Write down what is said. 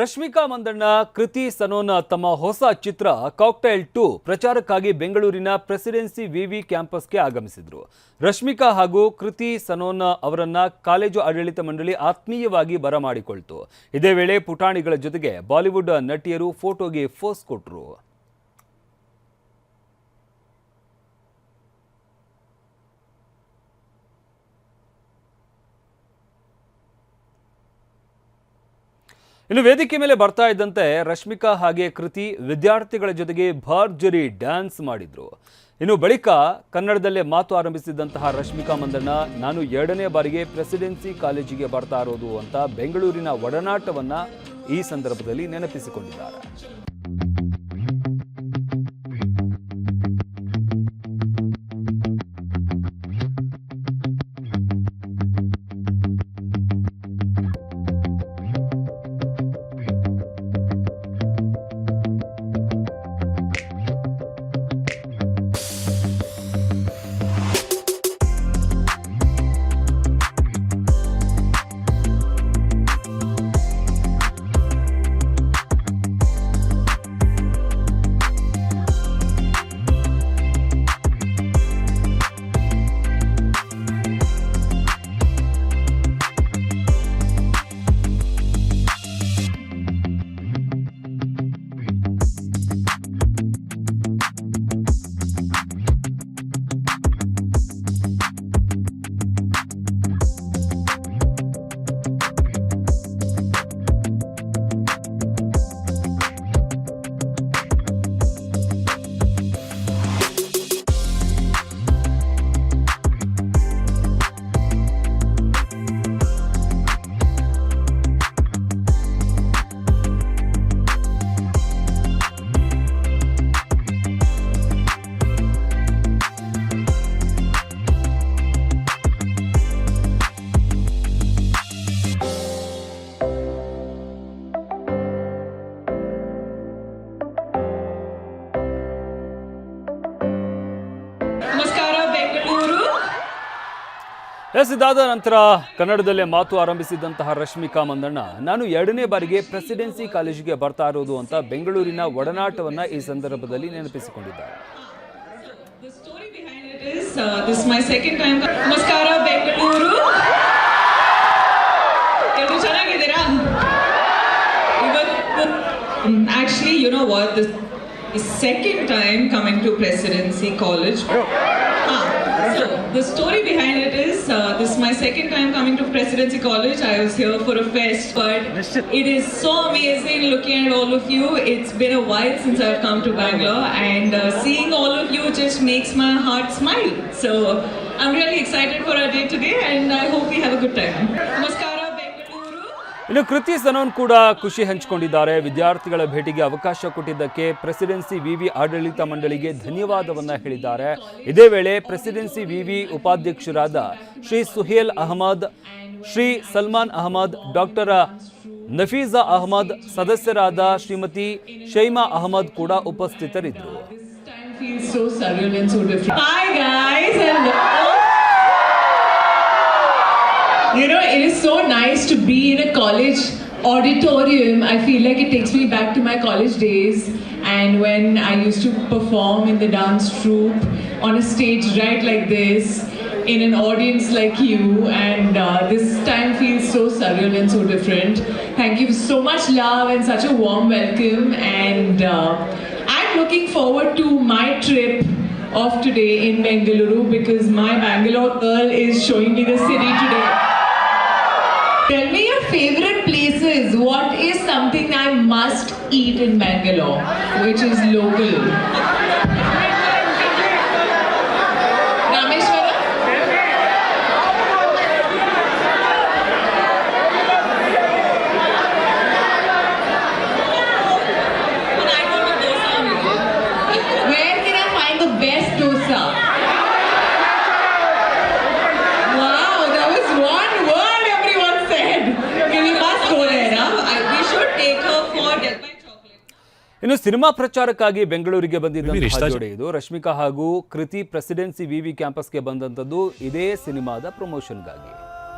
ರಶ್ಮಿಕಾ ಮಂದಣ್ಣ, ಕೃತಿ ಸನೋನ್ ತಮ್ಮ ಹೊಸ ಚಿತ್ರ ಕಾಕ್ಟೈಲ್ 2 ಪ್ರಚಾರಕ್ಕಾಗಿ ಬೆಂಗಳೂರಿನ ಪ್ರೆಸಿಡೆನ್ಸಿ ವಿವಿ ಕ್ಯಾಂಪಸ್ಗೆ ಆಗಮಿಸಿದರು. ರಶ್ಮಿಕಾ ಹಾಗೂ ಕೃತಿ ಸನೋನ್ ಅವರನ್ನ ಕಾಲೇಜು ಆಡಳಿತ ಮಂಡಳಿ ಆತ್ಮೀಯವಾಗಿ ಬರಮಾಡಿಕೊಳ್ತು. ಇದೇ ವೇಳೆ ಪುಟಾಣಿಗಳ ಜೊತೆಗೆ ಬಾಲಿವುಡ್ ನಟಿಯರು ಫೋಟೋಗೆ ಪೋಸ್ ಕೊಟ್ಟರು. ಇನ್ನು ವೇದಿಕೆ ಮೇಲೆ ಬರ್ತಾ ಇದ್ದಂತೆ ರಶ್ಮಿಕಾ ಹಾಗೆ ಕೃತಿ ವಿದ್ಯಾರ್ಥಿಗಳ ಜೊತೆಗೆ ಭರ್ಜರಿ ಡ್ಯಾನ್ಸ್ ಮಾಡಿದ್ರು. ಇನ್ನು ಬಳಿಕ ಕನ್ನಡದಲ್ಲೇ ಮಾತು ಆರಂಭಿಸಿದಂತಹ ರಶ್ಮಿಕಾ ಮಂದಣ್ಣ, ನಾನು 2ನೇ ಬಾರಿಗೆ ಪ್ರೆಸಿಡೆನ್ಸಿ ಕಾಲೇಜಿಗೆ ಬರ್ತಾ ಇರೋದು ಅಂತ ಬೆಂಗಳೂರಿನ ಒಡನಾಟವನ್ನ ಈ ಸಂದರ್ಭದಲ್ಲಿ ನೆನಪಿಸಿಕೊಂಡಿದ್ದಾರೆ. ಇದಾದ ನಂತರ ಕನ್ನಡದಲ್ಲೇ ಮಾತು ಆರಂಭಿಸಿದಂತಹ ರಶ್ಮಿಕಾ ಮಂದಣ್ಣ, ನಾನು 2ನೇ ಬಾರಿಗೆ ಪ್ರೆಸಿಡೆನ್ಸಿ ಕಾಲೇಜಿಗೆ ಬರ್ತಾ ಇರೋದು ಅಂತ ಬೆಂಗಳೂರಿನ ಒಡನಾಟವನ್ನ ಈ ಸಂದರ್ಭದಲ್ಲಿ ನೆನಪಿಸಿಕೊಂಡಿದ್ದಾರೆ. ನಮಸ್ಕಾರ ಬೆಂಗಳೂರು, ಎಲ್ಲರೂ ಚೆನ್ನಾಗಿದ್ದೀರಾ? Actually, you know what? This is second time coming to Presidency College. So the story behind it is, this is my second time coming to Presidency College. I was here for a fest, but it is so amazing looking at all of you. It's been a while since I've come to Bangalore, and seeing all of you just makes my heart smile. So I'm really excited for our day today, and I hope we have a good time. Namaskara. ಇನ್ನು ಕೃತಿ ಸನೋನ್ ಕೂಡ ಖುಷಿ ಹಂಚಿಕೊಂಡಿದ್ದಾರೆ. ವಿದ್ಯಾರ್ಥಿಗಳ ಭೇಟಿಗೆ ಅವಕಾಶ ಕೊಟ್ಟಿದ್ದಕ್ಕೆ presidency ವಿವಿ ಆಡಳಿತ ಮಂಡಳಿಗೆ ಧನ್ಯವಾದವನ್ನ ಹೇಳಿದ್ದಾರೆ. ಇದೇ ವೇಳೆ ಪ್ರೆಸಿಡೆನ್ಸಿ ವಿವಿ ಉಪಾಧ್ಯಕ್ಷರಾದ ಶ್ರೀ ಸುಹೇಲ್ ಅಹಮದ್, ಶ್ರೀ ಸಲ್ಮಾನ್ ಅಹಮದ್, ಡಾಕ್ಟರ್ ನಫೀಜಾ ಅಹಮದ್, ಸದಸ್ಯರಾದ ಶ್ರೀಮತಿ ಶೈಮಾ ಅಹಮದ್ ಕೂಡ ಉಪಸ್ಥಿತರಿದ್ದರು. You know, it is so nice to be in a college auditorium. I feel like it takes me back to my college days, and when I used to perform in the dance troupe on a stage right like this, in an audience like you, and this time feels so surreal and so different. Thank you so much love and such a warm welcome, and I'm looking forward to my trip of today in Bengaluru, because my Bangalore girl is showing me the city today. Tell me your favorite places. What is something I must eat in Bangalore, which is local? Rameshwaram? I want a dosa. Where can I find the best dosa? Wow, that was one word. ಇನ್ನು cinema ಪ್ರಚಾರಕ್ಕಾಗಿ ಬೆಂಗಳೂರಿಗೆ ಬಂದಿದ್ದಂತಹ ಜೋಡಿ ಇದು. ರಶ್ಮಿಕಾ ಹಾಗೂ ಕೃತಿ presidency ವಿವಿ ಕ್ಯಾಂಪಸ್ಗೆ ಬಂದಂಥದ್ದು ಇದೇ ಸಿನಿಮಾದ ಪ್ರಮೋಷನ್ಗಾಗಿ.